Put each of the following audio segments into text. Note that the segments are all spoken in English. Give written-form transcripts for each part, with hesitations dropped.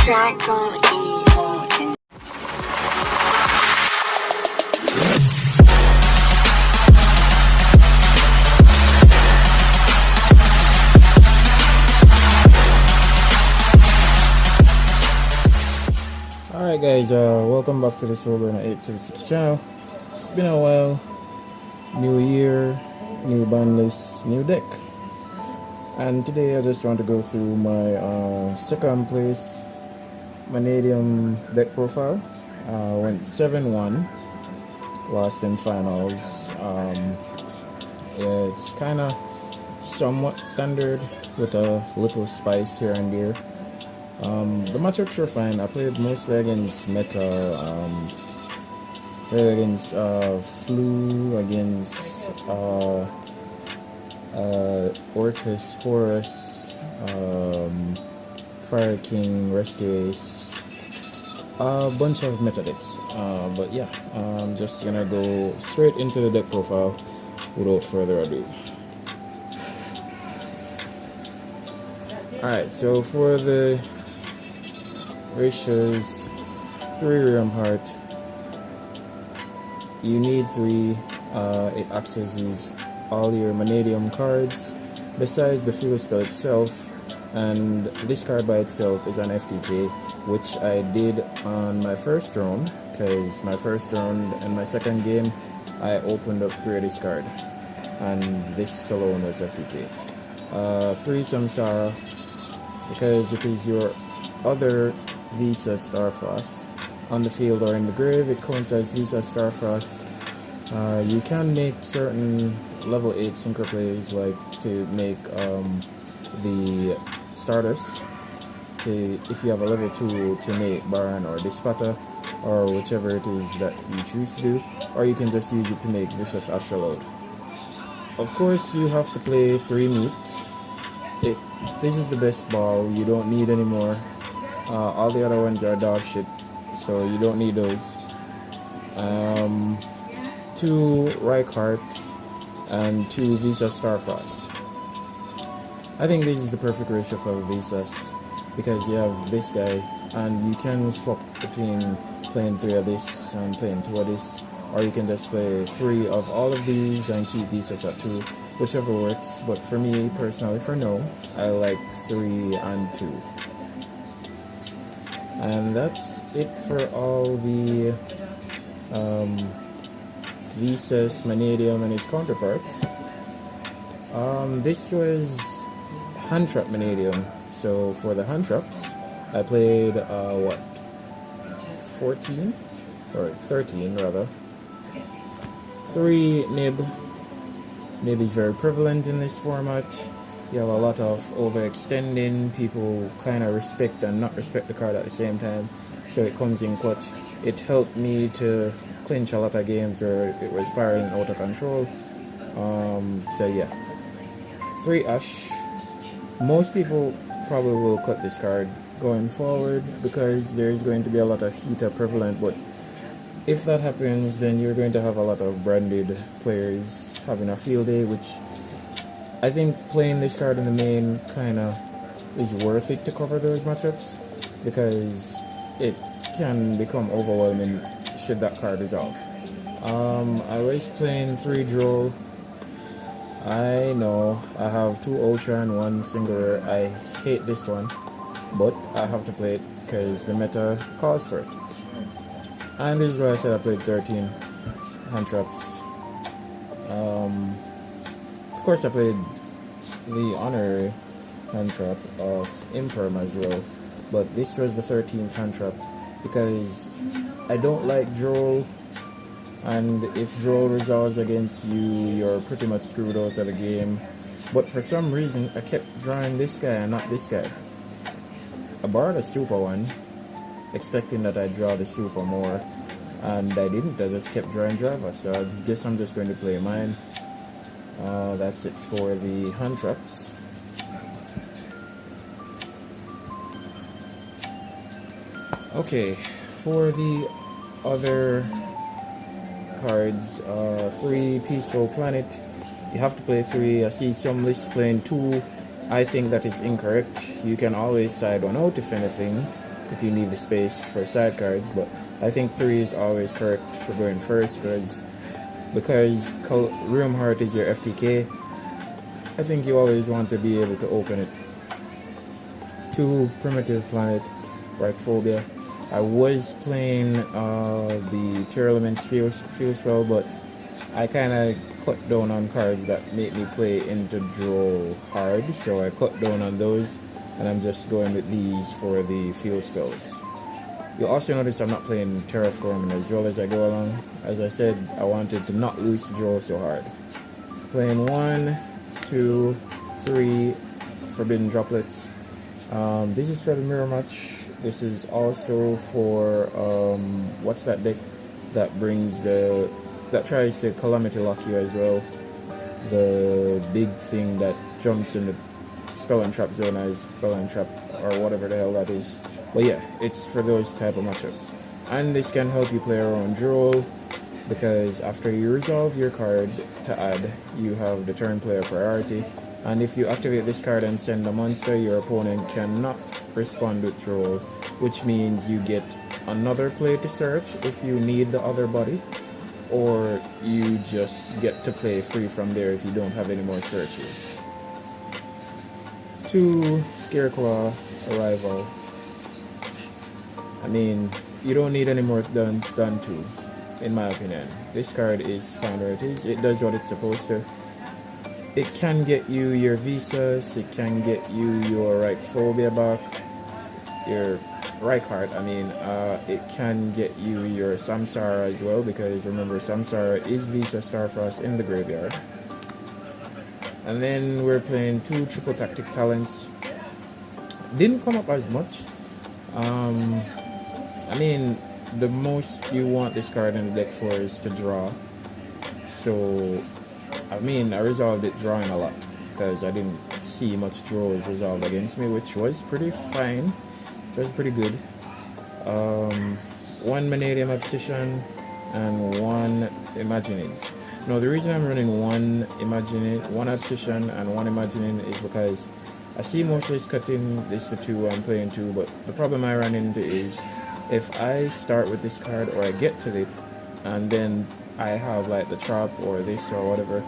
Alright guys, welcome back to the Sober 866 channel. It's been a while. New year, new ban list, new deck. And today I just want to go through my second place Mannadium deck profile. Went 7-1, lost in finals. Yeah, it's kind of somewhat standard with a little spice here and there. The matchups were fine. I played mostly against Meta, played against Flu, against Orcus, Horus, Fire King, Rescue Ace, a bunch of meta decks. But yeah, I'm just gonna go straight into the deck profile without further ado. Alright, so for the ratios, 3 Realm Heart, you need 3. It accesses all your Mannadium cards besides the field spell itself, and this card by itself is an FTK, which I did on my first round, because my first round and my second game I opened up 3 of this card, and this alone was FTK. 3 Samsara, because it is your other Visa Starfrost on the field or in the grave. It counts as Visa Starfrost. You can make certain level 8 synchro plays, like to make the Stardust, to if you have a level 2 to make Baron or Dispata or whichever it is that you choose to do, or you can just use it to make Vicious Astrolabe. Of course, you have to play 3 meeps. This is the best ball. You don't need any more. All the other ones are dog shit, so you don't need those. 2 Reichardt and 2 Visa Starfrost. I think this is the perfect ratio for Visas, because you have this guy and you can swap between playing 3 of this and playing 2 of this, or you can just play 3 of all of these and keep Visas at 2, whichever works. But for me personally, for now, I like 3 and 2. And that's it for all the Visas, Mannadium, and its counterparts. This was Hand Trap Mannadium. So for the Hand Traps, I played 14 or 13 rather. 3 Nib. Nib is very prevalent in this format. You have a lot of overextending. People kind of respect and not respect the card at the same time, so it comes in clutch. It helped me to clinch a lot of games where it was spiraling out of control. So yeah, 3 Ash. Most people probably will cut this card going forward because there's going to be a lot of heater prevalent, but if that happens, then you're going to have a lot of branded players having a field day, which I think playing this card in the main kind of is worth it to cover those matchups, because it can become overwhelming should that card resolve. I was playing 3 Droll. I know I have 2 Ultra and 1 Singular. I hate this one, but I have to play it because the meta calls for it. And this is why I said I played 13 Hand Traps. Of course I played the honorary Hand Trap of Imperm as well, but this was the 13th Hand Trap because I don't like Droll, and if Droll resolves against you, you're pretty much screwed out of the game. But for some reason I kept drawing this guy and not this guy. I borrowed a super one expecting that I'd draw the super more, and I didn't. I just kept drawing Java, so I guess I'm just going to play mine. That's it for the Hand Traps. Okay, for the other cards, 3 Peaceful Planet. You have to play 3. I see some lists playing 2. I think that is incorrect. You can always side one out if anything. if you need the space for side cards. But I think 3 is always correct for going first because Room Heart is your FTK. I think you always want to be able to open it. 2 Primitive Planet, Phobia. I was playing the Tier Elements Fuel Spell, but I kind of cut down on cards that make me play into draw hard, so I cut down on those, and I'm just going with these for the Fuel Spells. You'll also notice I'm not playing Terraforming as well as I go along. As I said, I wanted to not lose the draw so hard. Playing 1, 2, 3 Forbidden Droplets. This is for the mirror match. This is also for what's that deck that tries to Calamity Lock you as well. The big thing that jumps in the Spell and Trap zone as Spell and Trap or whatever the hell that is. But yeah, it's for those type of matchups. And this can help you play around draw, because after you resolve your card to add, you have the turn player priority. And if you activate this card and send a monster, your opponent cannot respond with draw, which means you get another play to search if you need the other body, or you just get to play free from there if you don't have any more searches. 2 Scareclaw Arrival. I mean, you don't need any more than 2, in my opinion. This card is fine where it is. It does what it's supposed to. It can get you your Visas, it can get you your Phobia back, your Reichhardt, it can get you your Samsara as well, because remember, Samsara is Visa Starfrost in the graveyard. And then we're playing 2 Triple Tactic Talents. Didn't come up as much. The most you want this card in the deck for is to draw. So I resolved it drawing a lot, because I didn't see much draws resolved against me, which was pretty fine. It was pretty good. 1 Mannadium Obsession and 1 Imagining. Now the reason I'm running 1 Obsession and 1 Imagining is because I see most of cutting this to 2, I'm playing 2, but the problem I run into is if I start with this card or I get to it and then I have the trap or this or whatever,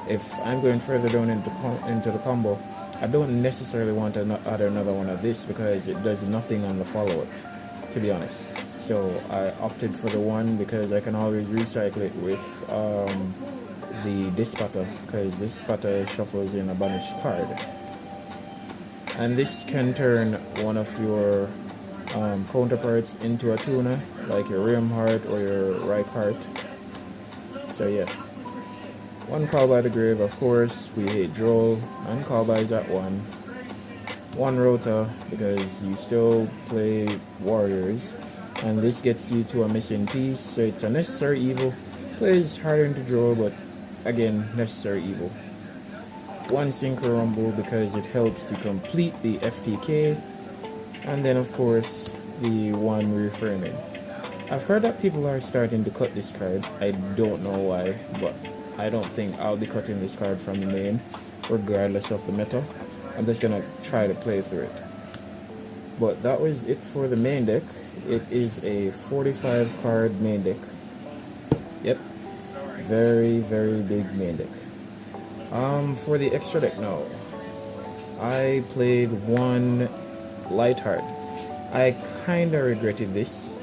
if I'm going further down into the combo, I don't necessarily want to add another one of this because it does nothing on the follow-up, to be honest. So I opted for the 1 because I can always recycle it with the Dispatter, because Dispatter shuffles in a banished card. And this can turn one of your counterparts into a tuner, like your Heart or your Reichhardt. So yeah. 1 Call by the Grave, of course, we hate draw, and Call by is at 1. 1 Rota, because you still play Warriors, and this gets you to a missing piece, so it's a necessary evil. Plays harder to draw, but again, necessary evil. 1 Synchro Rumble, because it helps to complete the FTK, and then of course, the 1 Reframing. I've heard that people are starting to cut this card. I don't know why, but I don't think I'll be cutting this card from the main, regardless of the meta. I'm just gonna try to play through it. But that was it for the main deck. It is a 45 card main deck. Yep, very, very big main deck. For the extra deck now, I played 1 Lightheart. I kinda regretted this.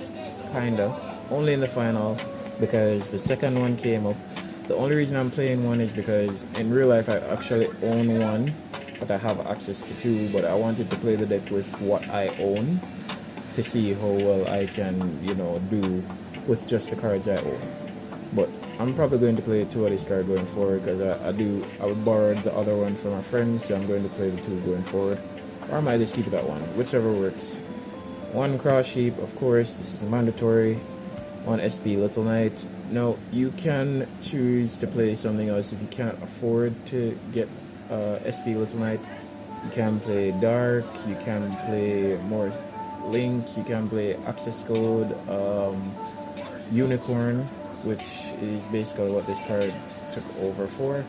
Only in the final, because the second one came up. The only reason I'm playing 1 is because in real life I actually own 1, but I have access to 2, but I wanted to play the deck with what I own to see how well I can, do with just the cards I own. But I'm probably going to play 2 of this card going forward, because I would borrow the other one from a friend, so I'm going to play the 2 going forward. Or I might just keep it at 1, whichever works. 1 Cross Sheep, of course, this is mandatory. 1 SP Little Knight. Now, you can choose to play something else if you can't afford to get SP Little Knight. You can play Dark, you can play more Link, you can play Access Code, Unicorn, which is basically what this card took over for.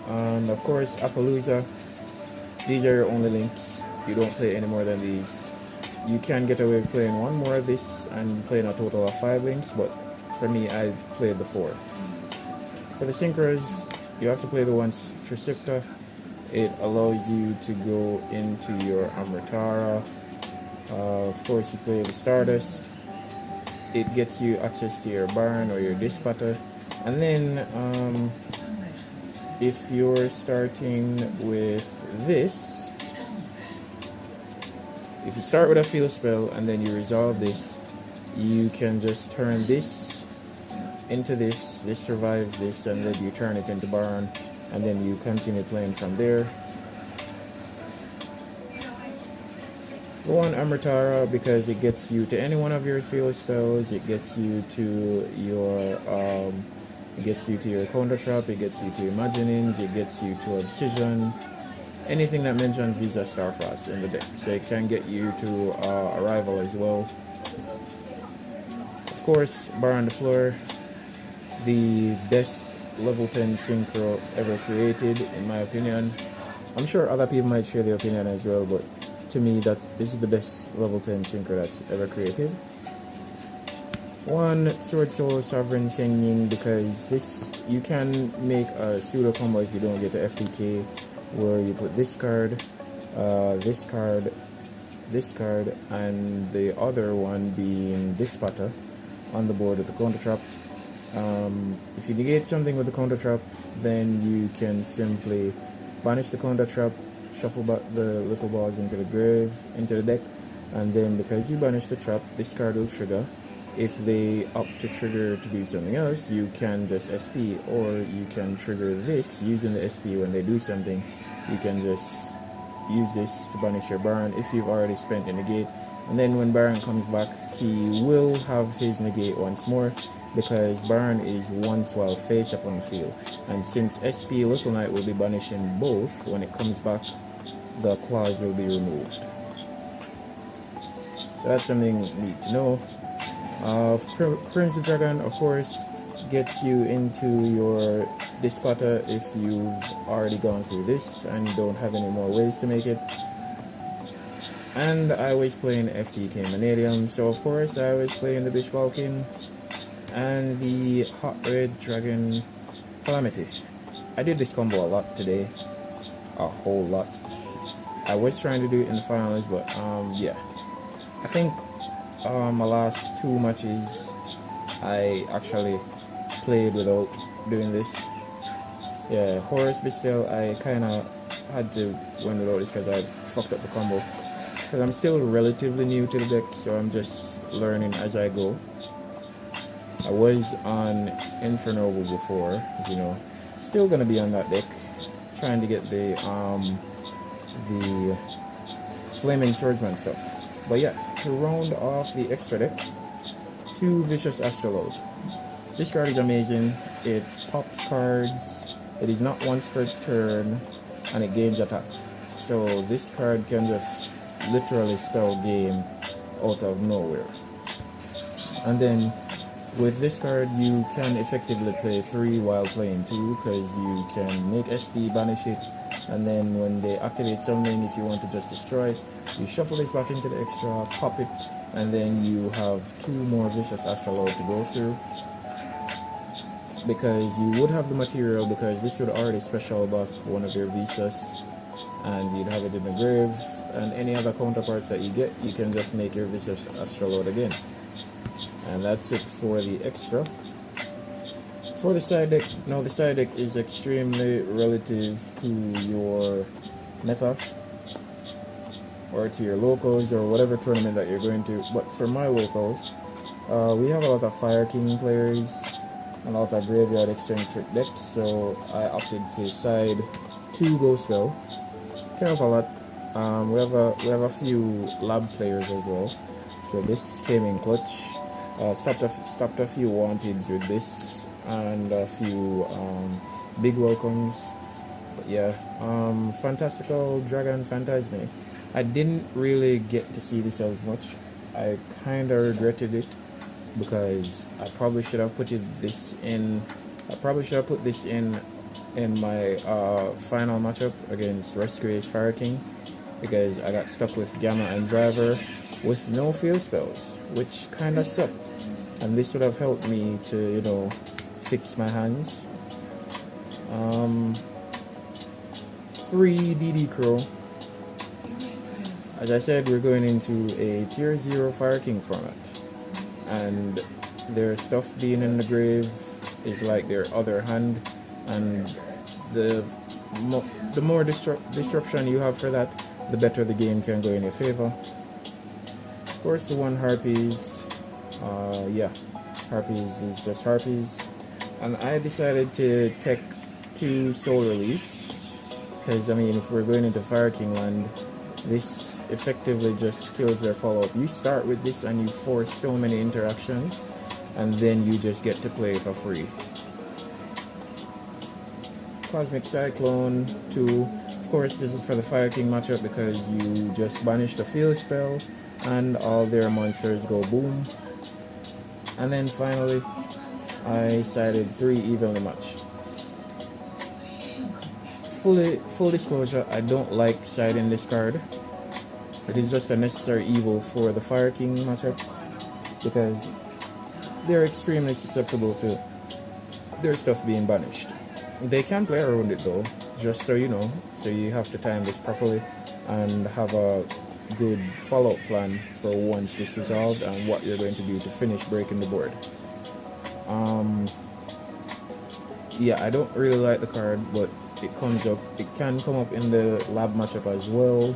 And of course, Appaloosa. These are your only links. You don't play any more than these. you can get away with playing one more of this and playing a total of 5 links, but for me, I played the 4. For the synchros, you have to play the one Tricipta. It allows you to go into your Amritara. Of course, you play the Stardust. It gets you access to your Baron or your Dispatter. And then, if you're starting with this, if you start with a field spell and then you resolve this, you can just turn this into this survives this, and then you turn it into Baron, and then you continue playing from there. Go on Amritara because it gets you to any one of your field spells. It gets you to your counter trap. It gets you to Imaginings. It gets you to Obsidian. Anything that mentions Visa Starfrost in the deck. So it can get you to Arrival as well. Of course, Bar on the Floor, the best level 10 synchro ever created, in my opinion. I'm sure other people might share their opinion as well, but to me, this is the best level 10 synchro that's ever created. One Sword Soul Sovereign Shenying, because this, you can make a pseudo combo if you don't get the FTK, where you put this card, this card, this card, and the other one being Dispatter on the board with the counter trap. If you negate something with the counter trap, then you can simply banish the counter trap, shuffle back the little balls into the grave, into the deck, and then because you banish the trap, this card will trigger. If they opt to trigger to do something else, you can just SP, or you can trigger this using the SP when they do something. You can just use this to banish your Baron if you've already spent a negate, and then when Baron comes back, he will have his negate once more, because Baron is once while face up on the field, and since SP Little Knight will be banishing both, when it comes back, the clause will be removed. So that's something you need to know. Crimson Dragon, of course, gets you into your Dispatter if you've already gone through this and you don't have any more ways to make it. And I was playing FTK Mannadium, so of course I was playing the Bishbalkin and the Hot Red Dragon Calamity. I did this combo a lot today, a whole lot. I was trying to do it in the finals, but yeah. I think my last 2 matches I actually played without doing this. Yeah, Horus Bestial, I kinda had to win without this because I fucked up the combo. Because I'm still relatively new to the deck, so I'm just learning as I go. I was on Infernoble before, as you know. Still gonna be on that deck, trying to get the Flaming Swordsman stuff. But yeah, to round off the extra deck, 2 Vicious Astrolabe. This card is amazing. It pops cards. It is not once per turn, and it gains attack. So this card can just literally spell game out of nowhere. And then with this card, you can effectively play 3 while playing 2, because you can make SP, banish it, and then when they activate something, if you want to just destroy it, you shuffle this back into the extra, pop it, and then you have 2 more Vicious Astrolabe to go through. Because you would have the material, because this would already special back one of your Visas, and you'd have it in the grave, and any other counterparts that you get, you can just make your Vicious Astrolabe again. And that's it for the extra. For the side deck, now the side deck is extremely relative to your meta, or to your locals, or whatever tournament that you're going to. But for my locals, we have a lot of Fire King players, and a lot of Graveyard Eccentric decks, so I opted to side 2 Ghost Spell. Came up a lot. We have a few lab players as well, so this came in clutch. Stopped a few wanteds with this, and a few big welcomes. But yeah, Fantastical Dragon Phantasme. I didn't really get to see this as much. I kinda regretted it, because I probably should have put this in. I probably should have put this in my final matchup against Rescue's Fire King, because I got stuck with Gamma and Driver, with no field spells, which kind of sucked. And this would have helped me to, fix my hands. 3 DD Crow. As I said, we're going into a tier 0 Fire King format. And their stuff being in the grave is like their other hand. And the more disruption you have for that, the better the game can go in your favor. Of course, the one Harpies, Harpies is just Harpies. And I decided to take 2 Soul Release, because I mean, if we're going into Fire King land, this effectively just kills their follow-up. You start with this and you force so many interactions, and then you just get to play for free. Cosmic Cyclone 2. Of course, this is for the Fire King matchup because you just banish the field spell and all their monsters go boom. And then finally, I sided 3 evenly matched. Full disclosure, I don't like siding this card. It is just a necessary evil for the Fire King matchup because they're extremely susceptible to their stuff being banished. They can play around it though, just so you know, so you have to time this properly and have a good follow-up plan for once this is resolved and what you're going to do to finish breaking the board. Yeah, I don't really like the card, but it can come up in the lab matchup as well.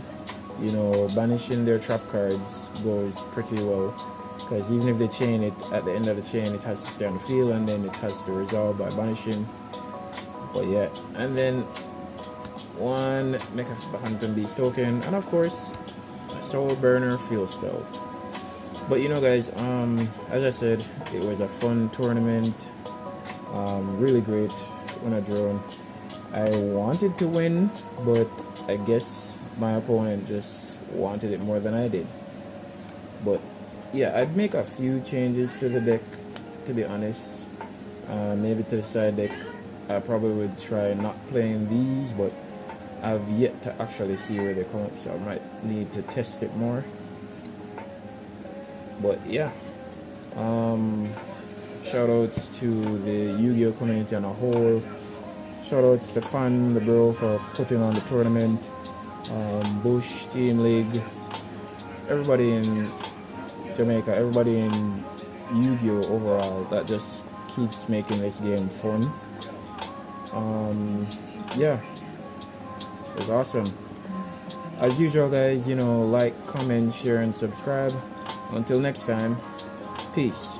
Banishing their trap cards goes pretty well, because even if they chain it, at the end of the chain it has to stay on the field and then it has to resolve by banishing. But yeah, and then 1 Mecha Phantom Beast token, and of course a Soul Burner field spell. But guys, as I said, it was a fun tournament, really great when I drew. I wanted to win, but I guess my opponent just wanted it more than I did. But yeah, I'd make a few changes to the deck, to be honest. Maybe to the side deck, I probably would try not playing these, but I've yet to actually see where they come up, so I might need to test it more. But yeah, shoutouts to the Yu-Gi-Oh community on a whole. Shoutouts to Fan, the bro, for putting on the tournament. Bush, Team League, everybody in Jamaica, everybody in Yu-Gi-Oh overall that just keeps making this game fun. Yeah, it was awesome. As usual, guys, like, comment, share, and subscribe. Until next time, peace.